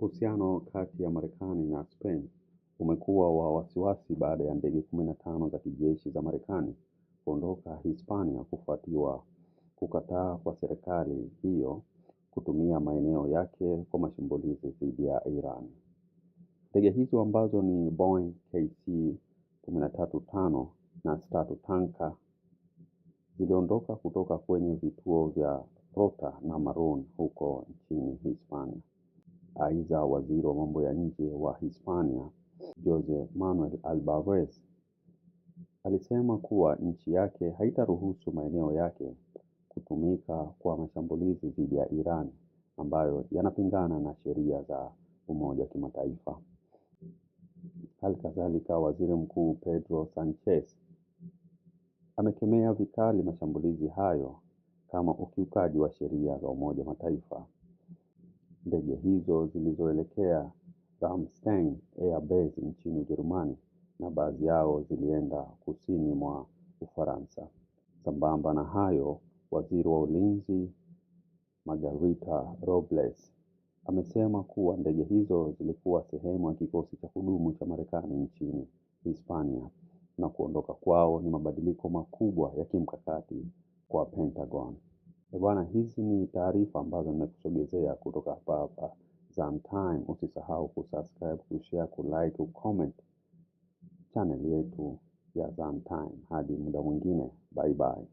Uhusiano kati ya Marekani na Spain umekuwa wa wasiwasi baada ya ndege 15 za kijeshi za Marekani kuondoka Hispania kufuatia kukataa kwa serikali hiyo kutumia maeneo yake kwa mashambulizi dhidi ya Iran. Ndege hizo ambazo ni Boeing KC-135 na Stratotanker ziliondoka kutoka kwenye vituo vya Rota na Maroon huko nchini Hispania. Aidha, waziri wa mambo ya nje wa Hispania, Jose Manuel Alvarez, alisema kuwa nchi yake haitaruhusu maeneo yake kutumika kwa mashambulizi dhidi ya Iran ambayo yanapingana na sheria za Umoja wa Kimataifa. Halikadhalika, Waziri Mkuu Pedro Sanchez amekemea vikali mashambulizi hayo kama ukiukaji wa sheria za Umoja wa Mataifa. Ndege hizo zilizoelekea Ramstein Air Base nchini Ujerumani na baadhi yao zilienda kusini mwa Ufaransa. Sambamba na hayo, waziri wa ulinzi Margarita Robles amesema kuwa ndege hizo zilikuwa sehemu ya kikosi cha kudumu cha Marekani nchini Hispania na kuondoka kwao ni mabadiliko makubwa ya kimkakati kwa Pentagon. Bwana, hizi ni taarifa ambazo nimekusogezea kutoka hapa Zantime. Usisahau kusubscribe, kushare, kulike, kucomment channel yetu ya Zantime. Hadi muda mwingine, bye bye.